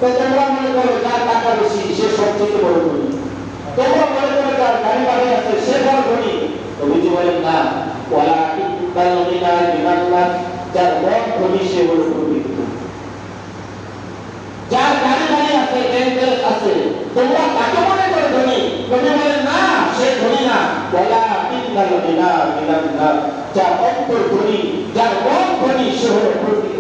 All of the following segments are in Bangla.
তো তোমরা মনে করো যার টাকা বেশি সে সবচেয়ে বড় ধনী, তোমরা মনে করো যার গাড়ি বাড়ি আছে সে বড় ধনী। নবীজি বলেন না, ওয়ালা ইকুল গিনা বিনাল্লাহ, যার মন ধনী সে হলো পবিত্র। যার গাড়ি বাড়ি আছে, ব্যাংক ব্যালেন্স আছে, তোমরা কাকে মনে করে ধনী? নবী বলেন না, সে ধনী না। ওয়ালা ইকুল গিনা বিনাল্লাহ, যার অন্তর ধনী, যার মন ধনী সে হলো পবিত্র।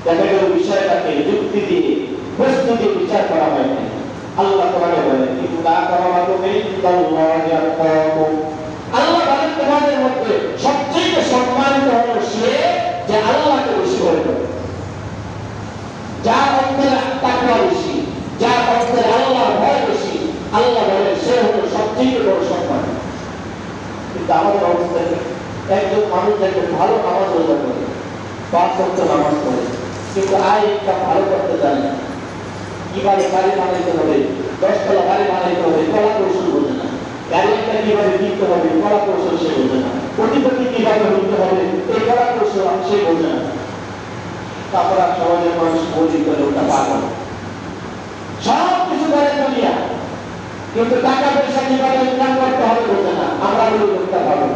দেখা গেল বিষয়টাকে যুক্তি দিয়ে প্রশ্ন দিয়ে বিচার করা হয় না। আল্লাহ কোরআনে বলেন, ইন্না আক্রামাকুম ইনদাল্লাহি আতকাকুম, আল্লাহ বলেন তোমাদের মধ্যে সবচেয়ে সম্মানিত হলো সে যে আল্লাহকে বেশি ভয় করে, যার অন্তরে তাকওয়া বেশি, যার অন্তরে আল্লাহর ভয় বেশি, আল্লাহ বলেন সে হলো সবচেয়ে বড় সম্মান। কিন্তু আমাদের অবস্থা একজন মানুষ দেখবেন ভালো নামাজ রোজা করে, 5 ওয়াক্ত নামাজ পড়ে, কিন্তু আইনটা ভালো করতে জানে না। কিভাবে গাড়ি বানাইতে হবে, 10 তলা গাড়ি বানাইতে হবে, কলা কৌশল বোঝে না। গাড়িটা কিভাবে কিনতে হবে, কলা কৌশল সে বোঝে না। প্রতিপত্তি কিভাবে হইতে হবে, এই কলা কৌশল সে বোঝে না। তারপর সমাজের মানুষ মজি করে ওটা পাগল, সব কিছু করে দুনিয়া, কিন্তু টাকা পয়সা কিভাবে ইনকাম করতে হবে বোঝে না। আমরা বলি লোকটা ভালো,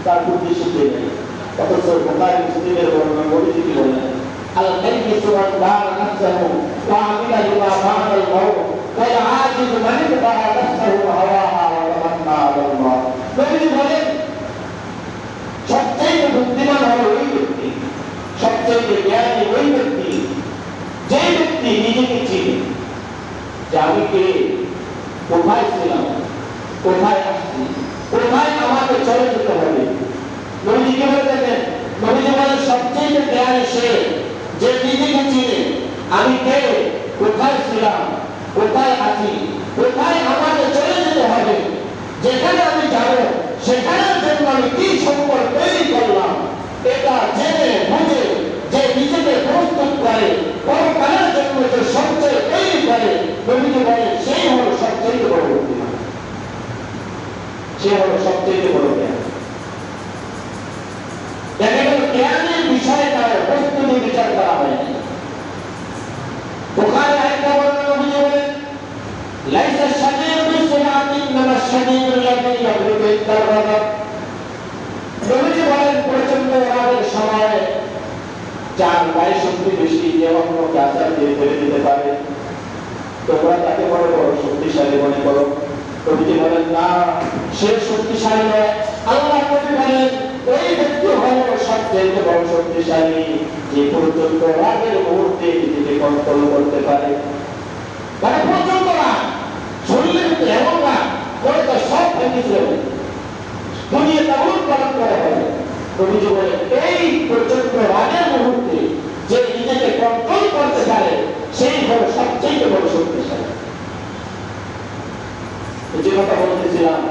তার বুদ্ধি শুদ্ধি নেই। অথচ বুখারী মুসলিমের বর্ণনা নবীজি কি বলেন, আল-কাইয়িসু মান দারা নাফসাহু ওয়া আমিলা লিমা বা'দাল মাউত ওয়াল আজিজু মান ইত্তাবা নাফসাহু ওয়া হাওয়াহা ওয়া তামান্না আলাল্লাহ। নবীজি বলেন সবচেয়ে বুদ্ধিমান হলো ওই ব্যক্তি, সবচেয়ে জ্ঞানী ওই ব্যক্তি যে ব্যক্তি নিজেকে চিনে যে আমি কে, কোথায় ছিলাম, কোথায় আসছি, কোথায় আমাকে চলে যেতে হবে। নবীজি কি বলেন? নবীজি বলেন সবচেয়ে জ্ঞানী সে যে নিজেকে চিনে, আমি কে, কোথায় ছিলাম, কোথায় আছি, কোথায় আমাকে চলে যেতে হবে, যেখানে আমি যাব সেখানের জন্য আমি কি সম্পর্ক তৈরি করলাম, এটা জেনে বুঝে যে নিজেকে প্রস্তুত করে পরকালের জন্য যে সঞ্চয় তৈরি করে, নবীজি বলেন সেই হলো সবচেয়ে বড় বুদ্ধিমান, সে হলো সবচেয়ে বড় জ্ঞানী। দেখা গেল জ্ঞানের বিষয়টা প্রস্তুতি বিচার করা হয় না। বুখারী আরেকটা বর্ণনা নবীজি বলেন, লাইসা শাদীদু বিসুরাতি ইন্নামা শাদীদু আল্লাযী ইয়াবলুগু ইনদাল গাদাব। নবীজি বলেন প্রচন্ড রাগের সময় যার গায়ে শক্তি বেশি, যে অন্য আচার দিয়ে ফেলে দিতে পারে, তোমরা তাকে বড় বড় শক্তিশালী মনে করো। নবীজি বলেন না, সে শক্তিশালী নয়। আল্লাহ নবী বলেন ওই ব্যক্তি হলো সবচেয়ে বড় শক্তিশালী যে পর্যন্ত রাগের মুহূর্তে নিজেকে কন্ট্রোল করতে পারে। মানে প্রচন্ড রাগ, শরীরের ভিতরে এমন রাগ করে তো সব ভেঙে যাবে, দুনিয়া তাবুক পালন করা হবে। নবীজি বলেন এই প্রচন্ড রাগের মুহূর্তে যে নিজেকে কন্ট্রোল করতে পারে সেই হলো সবচেয়ে বড় শক্তিশালী। যে কথা বলতেছিলাম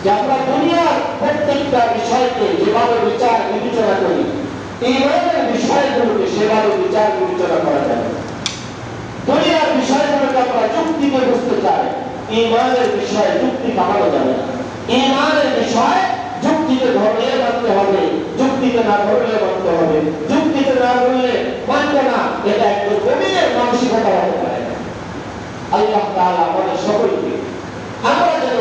যে আমরা দুনিয়ার প্রত্যেকটা বিষয়কে যেভাবে বিচার বিবেচনা করি, ঈমানের বিষয়গুলোকে সেভাবে বিচার বিবেচনা করা যায়। দুনিয়ার বিষয়গুলোকে আমরা যুক্তিতে বুঝতে চাই, ঈমানের বিষয় যুক্তি কামানো যাবে না। ঈমানের বিষয় যুক্তিতে ধরলে মানতে হবে, যুক্তিতে না ধরলে মানতে হবে, যুক্তিতে না ধরলে মানবে না। এটা একজন মুমিনের মানসিকতা হতে পারে। আল্লাহ তাআলা আমাদের সকলকে আমরা যেন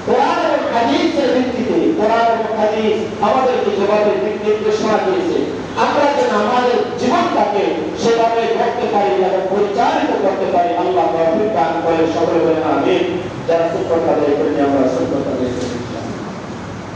কোরআন এবং হাদিসের ভিত্তিতে, কোরআন এবং হাদিস আমাদেরকে যেভাবে দিক নির্দেশনা দিয়েছে, আমরা যেন আমাদের জীবনটাকে সেভাবে করতে পারি এবং পরিচালিত করতে পারি। আল্লাহ তৌফিক দান করেন। সকলে বলেন আমিন। যারা সত্য কথা বলেন আমরা সত্য কথা বলি।